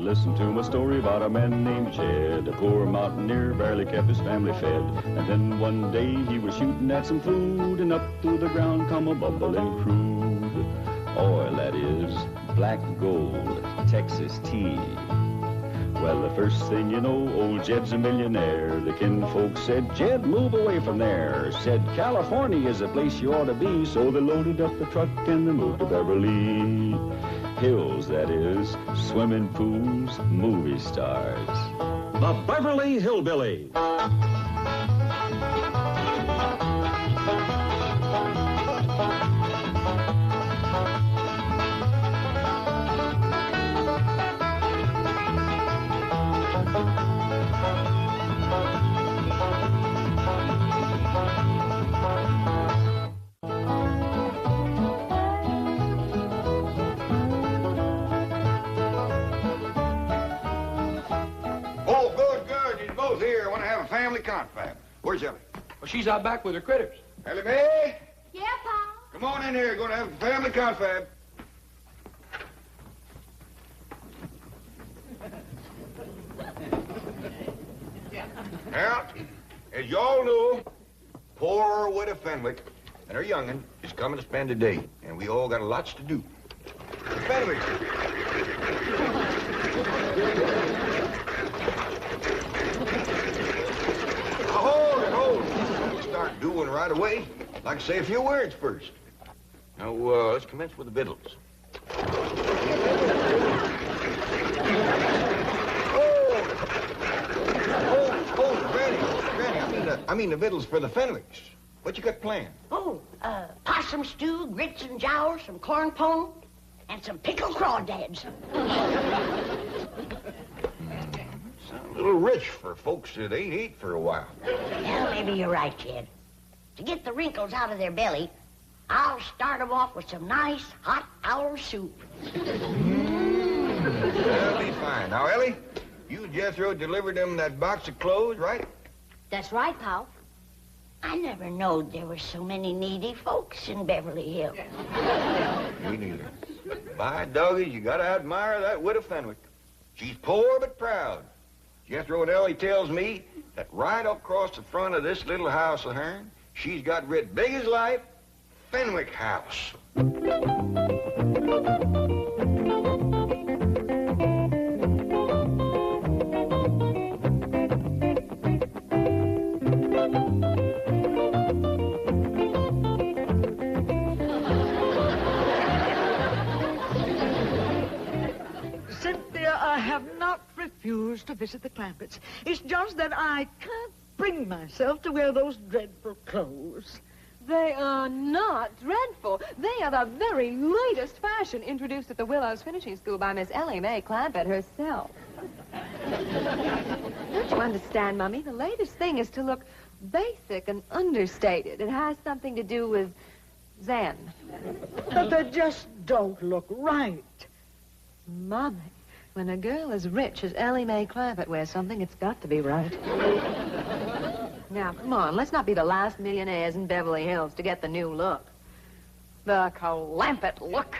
Listen to my story about a man named Jed. A poor mountaineer barely kept his family fed. And then one day he was shooting at some food, and up through the ground come a bubbling crude oil, that is, black gold, Texas tea. Well, the first thing you know, old Jed's a millionaire. The kinfolk said, Jed, move away from there. Said, California is the place you ought to be. So they loaded up the truck and they moved to Beverly Hills, that is, swimming pools, movie stars. The Beverly Hillbillies. Here, I want to have a family confab. Where's Ellie? Well, she's out back with her critters. Ellie Mae? Yeah, Pa? Come on in here. Going to have a family confab. Now, as you all know, poor widow Fenwick and her young'un is coming to spend the day, and we all got lots to do. Fenwick. Start doing right away. I'd like to say a few words first. Now, let's commence with the victuals. Granny, I mean the victuals for the Fenwicks. What you got planned? Oh, possum stew, grits and jowls, some corn pone, and some pickled crawdads. Sound a little rich for folks that ain't ate for a while. Well, maybe you're right, Jed. To get the wrinkles out of their belly, I'll start them off with some nice hot owl soup. That'll be fine. Now, Ellie, you and Jethro delivered them that box of clothes, right? That's right, Pal. I never knowed there were so many needy folks in Beverly Hills. Me neither. By doggies, you gotta admire that widow Fenwick. She's poor but proud. Jethro and Ellie tells me that right across the front of this little house of hers, she's got writ big as life, Fenwick House. Cynthia, I have not refused to visit the Clampetts. It's just that I can't bring myself to wear those dreadful clothes. They are not dreadful. They are the very latest fashion introduced at the Willows Finishing School by Miss Ellie Mae Clampett herself. Don't you understand, Mummy? The latest thing is to look basic and understated. It has something to do with Zen. But they just don't look right. Mummy, when a girl as rich as Ellie Mae Clampett wears something, it's got to be right. Now, come on, let's not be the last millionaires in Beverly Hills to get the new look. The Clampett look.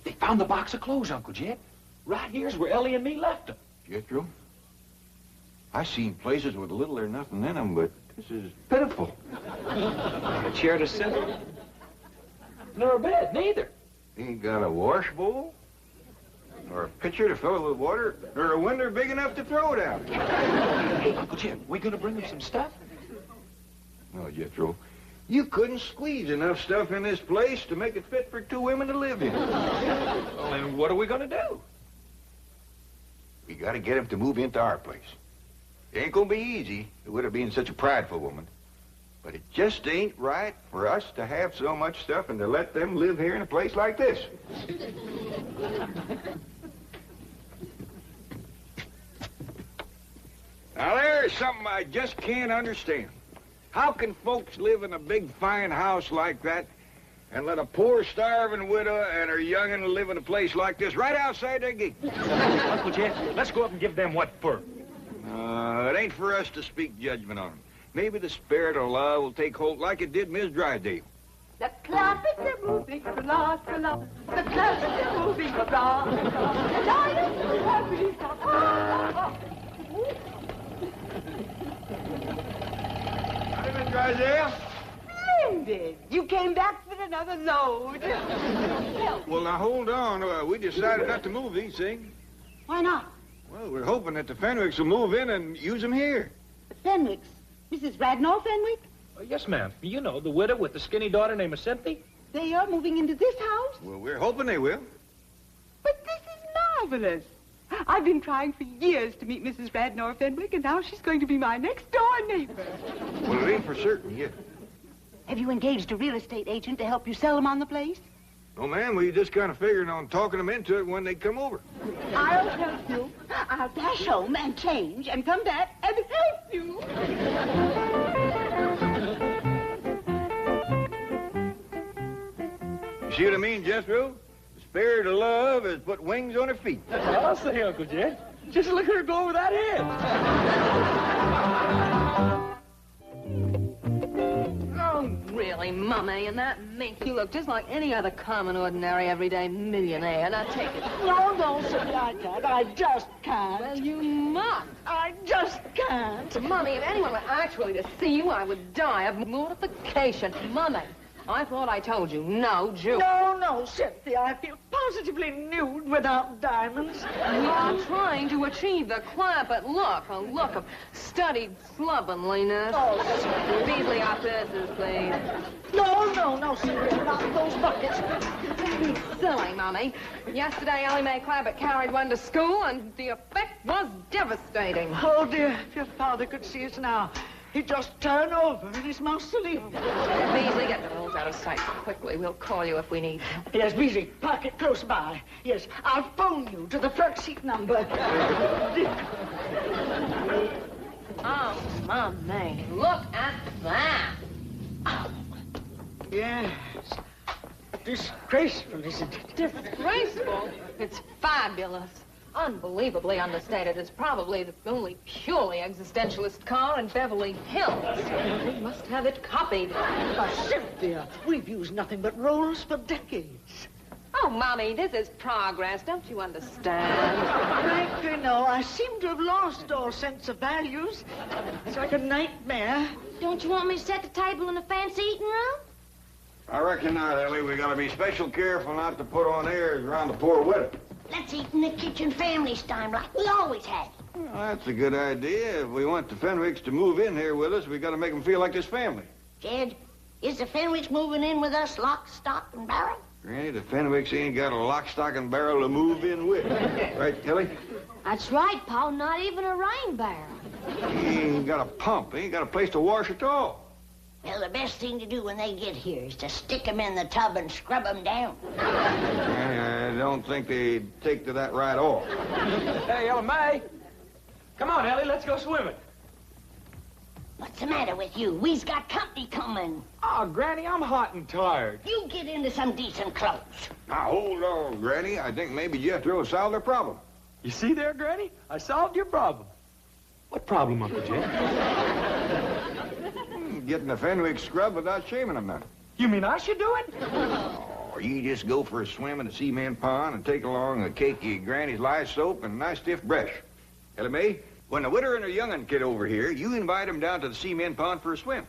They found the box of clothes, Uncle Jed. Right here's where Ellie and me left them. Jethro, I seen places with little or nothing in them, but this is pitiful. A chair to sit in. Nor a bed, neither. Ain't got a wash bowl, or a pitcher to fill it with water, or a window big enough to throw it out. Hey, Uncle Jed, we gonna bring them some stuff? No, Jethro, you couldn't squeeze enough stuff in this place to make it fit for two women to live in. Well, then what are we gonna do? We gotta get him to move into our place. It ain't gonna be easy, with her being such a prideful woman. But it just ain't right for us to have so much stuff and to let them live here in a place like this. Now, there's something I just can't understand. How can folks live in a big, fine house like that and let a poor, starving widow and her young'un live in a place like this right outside their gate. Uncle Jed, let's go up and give them what for. It ain't for us to speak judgment on them. Maybe the spirit of love will take hold like it did Miss Drydale. The Clampett, they're moving, the Clampett, they're moving, the Hi, Miss Drydale. Splendid. You came back with another load. Well, now, hold on. We decided not to move these things. Why not? Well, we're hoping that the Fenwicks will move in and use them here. The Fenwicks? Mrs. Radnor Fenwick? Oh, yes, ma'am. You know, the widow with the skinny daughter named Cynthia. They are moving into this house? Well, we're hoping they will. But this is marvelous. I've been trying for years to meet Mrs. Radnor Fenwick, and now she's going to be my next-door neighbor. Well, it ain't for certain yet. Have you engaged a real estate agent to help you sell them on the place? No, ma'am, we just kind of figured on talking them into it when they come over. I'll help you. I'll dash home and change and come back and help you. You see what I mean, Jethro? The spirit of love has put wings on her feet. I'll say, Uncle Jed. Just look at her go over that head. Oh, really, Mummy, and that makes you look just like any other common, ordinary, everyday millionaire. Now, take it. No, Cynthia, I can't. I just can't. Well, you must. I just can't. Mummy, if anyone were actually to see you, I would die of mortification. Mummy, I thought I told you, no Jew. No, Cynthia, I feel positively nude without diamonds. We are trying to achieve the Clampett look, a look of studied slovenliness. Oh, Beasley, our purses, please. No, Cynthia, not those buckets. Be silly, Mummy. Yesterday, Ellie Mae Clampett carried one to school, and the effect was devastating. Oh, dear, if your father could see us now, he'd just turn over in his mausoleum. Beasley, get the rolls out of sight quickly. We'll call you if we need to. Yes, Beasley, park it close by. Yes, I'll phone you to the front seat number. Oh, Mummy, look at that. Yes. Disgraceful, isn't it? Disgraceful. It's fabulous. Unbelievably understated. It's probably the only purely existentialist car in Beverly Hills. We must have it copied. Cynthia, we've used nothing but rolls for decades. Oh, Mommy, this is progress. Don't you understand? Frankly, no. I seem to have lost all sense of values. It's like a nightmare. Don't you want me to set the table in the fancy eating room? I reckon not, Ellie. We gotta be special careful not to put on airs around the poor widow. Let's eat in the kitchen family style like we always had. Well, that's a good idea. If we want the Fenwicks to move in here with us, we gotta make them feel like this family. Jed, is the Fenwicks moving in with us lock, stock, and barrel? Granny, the Fenwicks ain't got a lock, stock, and barrel to move in with. Right, Ellie? That's right, Pa. Not even a rain barrel. He ain't got a pump. He ain't got a place to wash at all. Well, the best thing to do when they get here is to stick them in the tub and scrub them down. I don't think they'd take to that right off. Hey, Ellie Mae. Come on, Ellie, let's go swimming. What's the matter with you? We's got company coming. Oh, Granny, I'm hot and tired. You get into some decent clothes. Now, hold on, Granny. I think maybe Jethro solved their problem. You see there, Granny? I solved your problem. What problem, Uncle Jed? Getting the Fenwick scrub without shaming them, now. You mean I should do it? Or you just go for a swim in the cement pond and take along a cakey Granny's lye soap and a nice stiff brush. Ellie Mae, when the widow and her young'un get over here, you invite them down to the cement pond for a swim.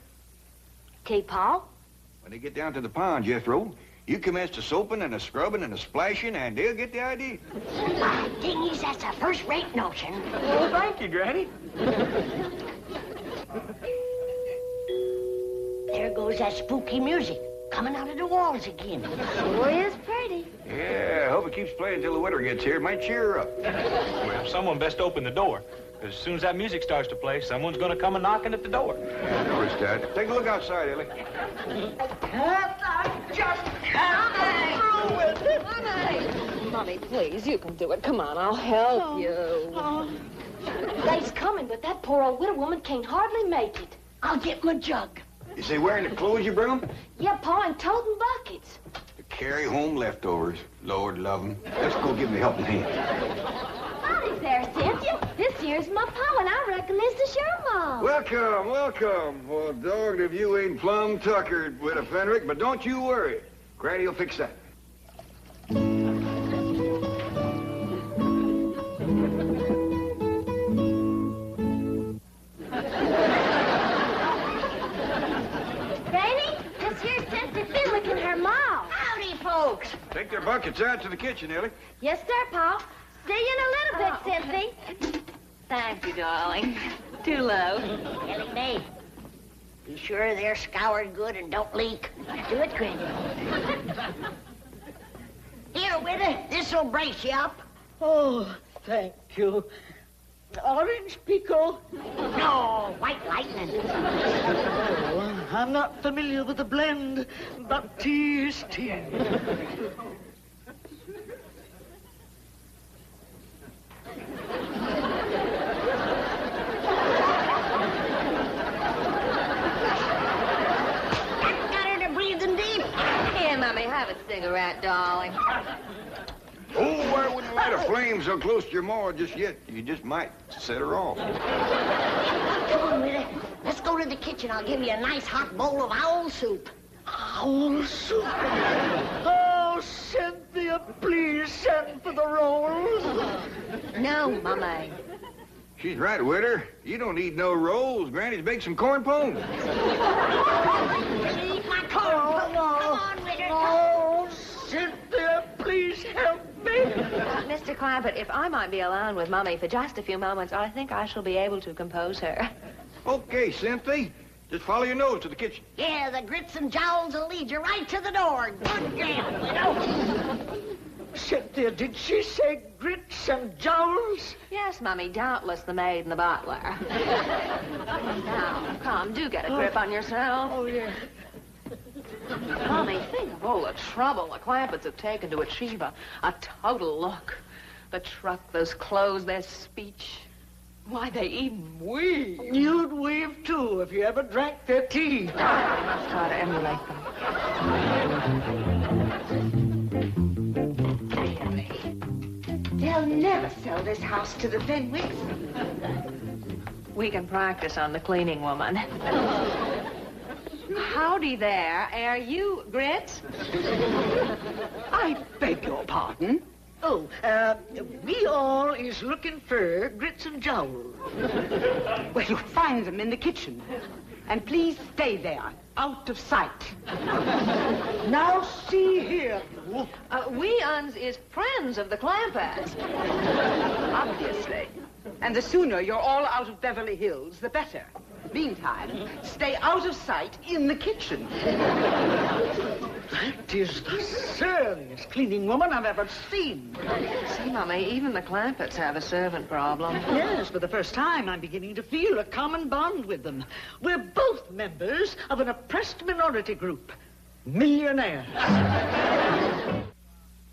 Okay, Pa? When they get down to the pond, Jethro, you commence the soaping and the scrubbing and the splashing, and they'll get the idea. My dingies, that's a first-rate notion. Well, thank you, Granny. There goes that spooky music coming out of the walls again. Sure is pretty. Yeah, I hope it keeps playing until the widow gets here. It might cheer her up. Well, someone best open the door. Because as soon as that music starts to play, someone's going to come knocking at the door. Yeah, I noticed that. Take a look outside, Ellie. I just can't through with it. Mummy, please, you can do it. Come on, I'll help you. They's coming, but that poor old widow woman can't hardly make it. I'll get my jug. Is they wearing the clothes you bring them? Yeah, Pa, and toting buckets. Carry home leftovers. Lord love 'em. Let's go give him a helping hand. Howdy there, Cynthia. This here's my pa, and I reckon this is your mom. Welcome, welcome. Well, dogged if you ain't plumb tuckered, Widow Fenwick, but don't you worry. Granny'll fix that. Granny, this here's Cynthia Fenwick and her mom. Howdy, folks. Take their buckets out to the kitchen, Ellie. Yes, sir, Pa. See you in a little bit, Cynthia. Thank you, darling. Too low. Ellie Mae, be sure they're scoured good and don't leak. Do it, Granny. Here, Widow, this'll brace you up. Oh, thank you. Orange pico? No, white lightning. Oh, I'm not familiar with the blend, but tea is tea. Got her to breathing deep. Here, Mommy, have a cigarette, darling. Oh, I wouldn't light a flame so close to your maw just yet. You just might set her off. Come on, Widow. Let's go to the kitchen. I'll give you a nice hot bowl of owl soup. Owl soup? Oh, Cynthia, please send for the rolls. No, Mommy. She's right, Widow. You don't need no rolls. Granny's baked some corn pone. Eat my corn. Come on, Widow. Oh, Cynthia, please help me. Mr. Clampett, if I might be alone with Mummy for just a few moments, I think I shall be able to compose her. Okay, Cynthia. Just follow your nose to the kitchen. Yeah, the grits and jowls will lead you right to the door. Good girl, Widow. Cynthia, did she say grits and jowls? Yes, Mummy, doubtless the maid and the butler. Now, come, do get a grip on yourself. Oh, yeah. Mummy, think of all the trouble the Clampetts have taken to achieve a total look. The truck, those clothes, their speech. Why, they even weave. You'd weave, too, if you ever drank their tea. I must try to emulate them. They'll never sell this house to the Fenwicks. We can practice on the cleaning woman. Howdy there. Are you Grits? I beg your pardon. Oh, we all is looking for grits and jowls. Well, you'll find them in the kitchen. And please stay there, out of sight. Now see here. We uns is friends of the Clampetts. Obviously. And the sooner you're all out of Beverly Hills, the better. Meantime, stay out of sight in the kitchen. That is the surliest cleaning woman I've ever seen. See, Mummy, even the Clampetts have a servant problem. Yes, for the first time, I'm beginning to feel a common bond with them. We're both members of an oppressed minority group. Millionaires.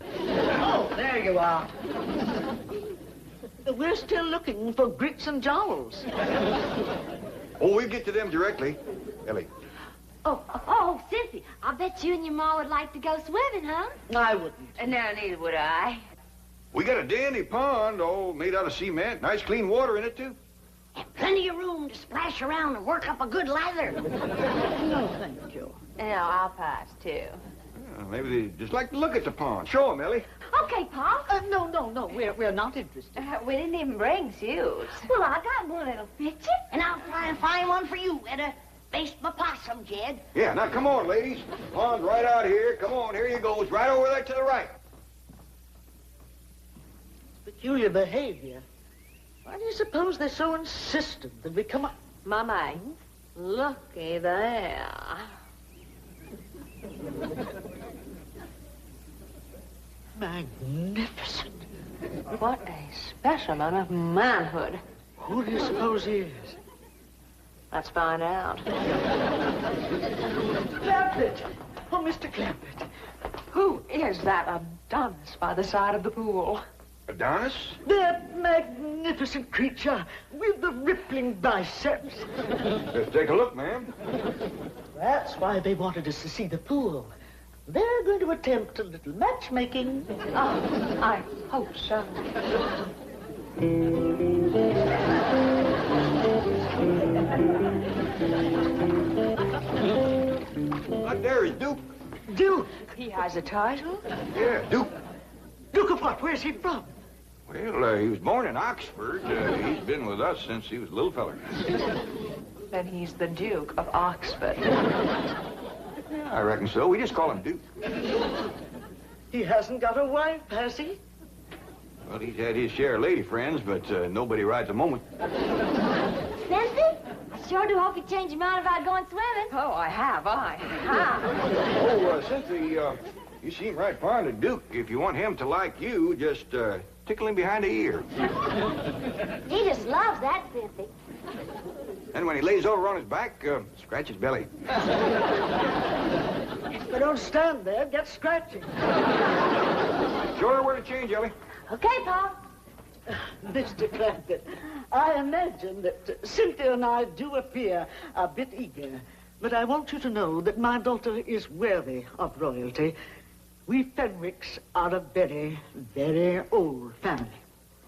Oh, there you are. We're still looking for grits and jowls. Oh, we'll get to them directly. Ellie. Oh, Cynthia, I bet you and your ma would like to go swimming, huh? I wouldn't. No, neither would I. We got a dandy pond, all made out of cement. Nice clean water in it, too. And plenty of room to splash around and work up a good lather. No, thank you. No, I'll pass, too. Maybe they just like to look at the pond. Show them, Ellie. Okay, Pa. No, we're not interested. We didn't even bring suits. Well, I got one that'll fit you. And I'll try and find one for you, Widow. Based my possum, Jed. Yeah, now come on, ladies. Pond's right out here. Come on, here you go. It's right over there to the right. Peculiar behavior. Why do you suppose they're so insistent that we come up? Mummy, looky there. Magnificent. What a specimen of manhood. Who do you suppose he is? Let's find out. Clampett! Oh, Mr. Clampett. Who is that Adonis by the side of the pool? Adonis? That magnificent creature with the rippling biceps. Let's take a look, ma'am. That's why they wanted us to see the pool. They're going to attempt a little matchmaking. Oh, I hope so. Out there is Duke. Duke? He has a title? Yeah, Duke. Duke of what? Where's he from? Well, he was born in Oxford. He's been with us since he was a little feller. Then he's the Duke of Oxford. Yeah, I reckon so. We just call him Duke. He hasn't got a wife, has he? Well, he's had his share of lady friends, but nobody right at the moment. Cynthia, I sure do hope you change your mind about going swimming. Oh, I have. Oh, Cynthia, you seem right fond of Duke. If you want him to like you, just tickle him behind the ear. He just loves that, Cynthia. And when he lays over on his back, scratch his belly. But don't stand there. Get scratching. Sure where to change, Ellie. Okay, Pa. Mr. Clampett, I imagine that Cynthia and I do appear a bit eager, but I want you to know that my daughter is worthy of royalty. We Fenwicks are a very, very old family.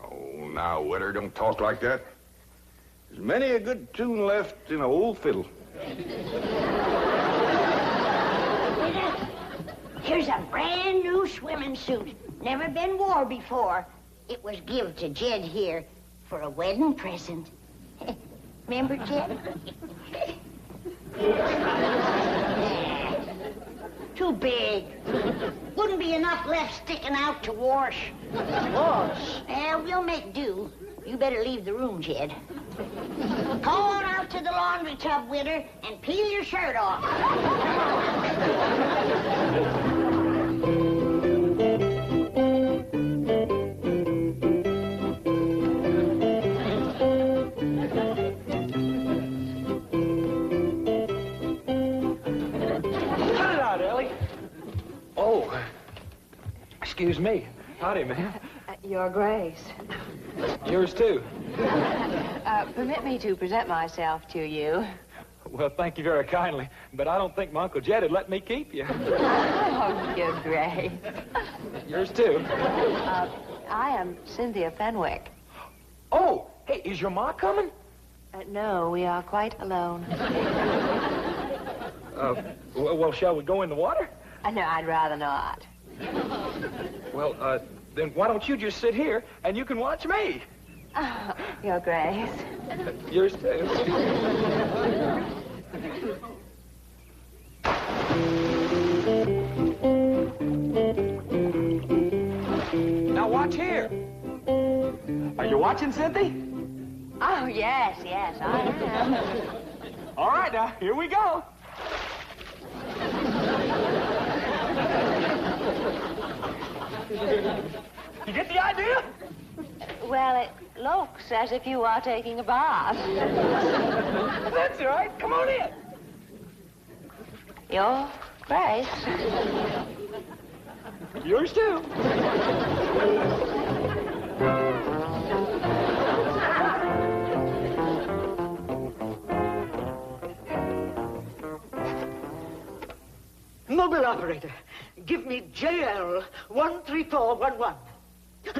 Oh, now, Witter, don't talk like that. There's many a good tune left in an old fiddle. Here's a brand new swimming suit. Never been wore before. It was give to Jed here for a wedding present. Remember, Jed? Too big. Wouldn't be enough left sticking out to wash. Wash? We'll make do. You better leave the room, Jed. Go on out to the laundry tub, Witter, and peel your shirt off. Cut it out, Ellie. Oh, excuse me. Howdy, ma'am. Your Grace. Yours, too. Permit me to present myself to you. Well, thank you very kindly, but I don't think my Uncle Jed would let me keep you. Oh, Your Grace. Yours, too. I am Cynthia Fenwick. Oh, hey, is your ma coming? No, we are quite alone. Well, shall we go in the water? No, I'd rather not. Well, then why don't you just sit here and you can watch me? Oh, Your Grace. Yours, too. Now watch here. Are you watching, Cynthia? Oh, yes, I am. All right, now, here we go. You get the idea? Well, it looks as if you are taking a bath. That's right. Come on in. Your Grace. Yours, too. Mobile operator, give me JL 13411.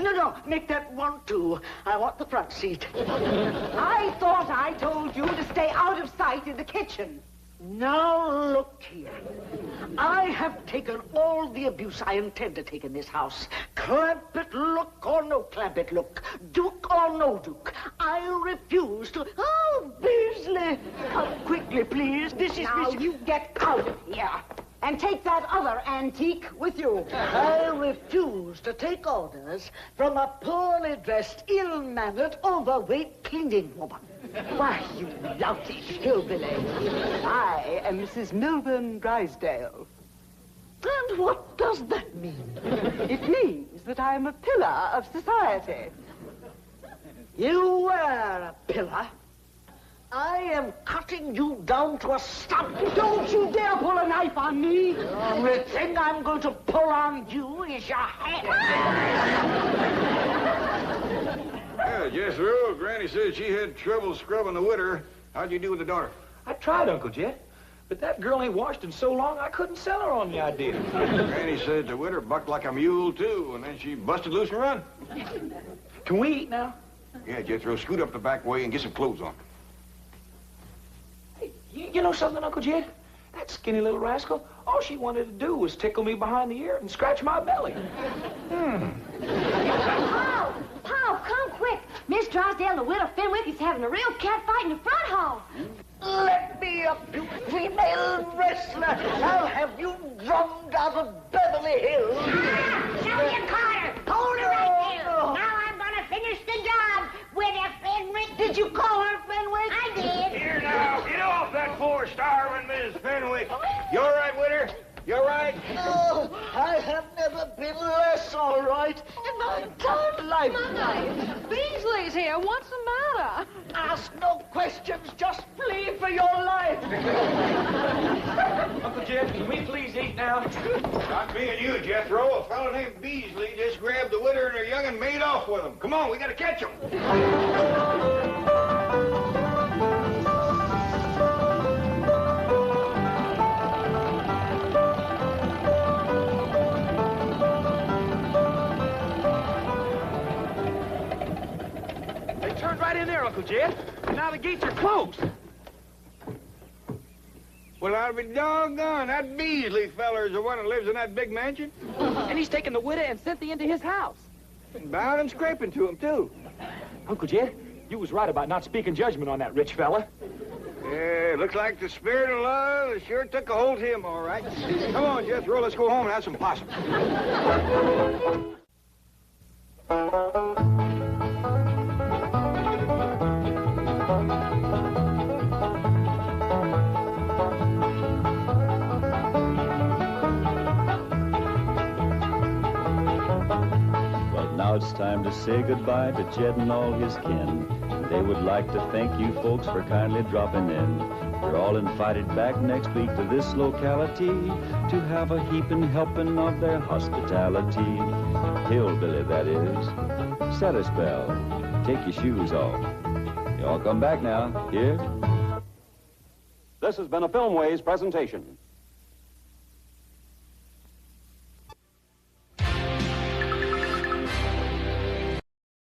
No, make that 12. I want the front seat. I thought I told you to stay out of sight in the kitchen. Now, look here. I have taken all the abuse I intend to take in this house. Clampett look or no Clampett look. Duke or no Duke. I refuse to... Oh, Beasley! Come quickly, please. This is... Now, you get out of here. And take that other antique with you. I refuse to take orders from a poorly dressed, ill-mannered, overweight cleaning woman. Why, you loutish hillbilly. I am Mrs. Milburn Drysdale. And what does that mean? It means that I am a pillar of society. You were a pillar. I am cutting you down to a stump. Don't you dare pull a knife on me. The only thing I'm going to pull on you is your hair. Yeah, Jethro, Granny said she had trouble scrubbing the Witter. How'd you do with the daughter? I tried, Uncle Jed, But that girl ain't washed in so long, I couldn't sell her on the idea. Granny said the winter bucked like a mule, too, and then she busted loose and run. Can we eat now? Yeah, Jethro, scoot up the back way and get some clothes on. Hey, you know something, Uncle Jed? That skinny little rascal, all she wanted to do was tickle me behind the ear and scratch my belly. Paul, come quick. Miss Drysdale and the widow Fenwick is having a real cat fight in the front hall. Let me up, you female wrestler. I'll have you drummed out of Beverly Hills. Now you caught her. Hold her right there. Now I'm going to finish the job with a Fenwick. Did you call her Fenwick? I did. Here now, get off that floor, starving Miss Fenwick. You all right with her? You all right? Oh, I have never been less all right in my entire life. Beasley's here. What's the matter? Ask no questions, just flee for your life. Uncle Jed, can we please eat now? Not me and you, Jethro. A fellow named Beasley just grabbed the widow and her young and made off with them. Come on, we got to catch them. They turned right in there, Uncle Jed. And now the gates are closed. Well, I'll be doggone. That Beasley feller's the one that lives in that big mansion. And he's taken the widow and Cynthia into his house. And bowing and scraping to him, too. Uncle Jed, you was right about not speaking judgment on that rich fella. Yeah, looks like the spirit of love sure took a hold of him, all right. Come on, Jethro, let's go home and have some possum. Now it's time to say goodbye to Jed and all his kin. They would like to thank you folks for kindly dropping in. You're all invited back next week to this locality to have a heaping helping of their hospitality. Hillbilly, that is. Set a spell. Take your shoes off. You all come back now. Here? This has been a Filmways presentation.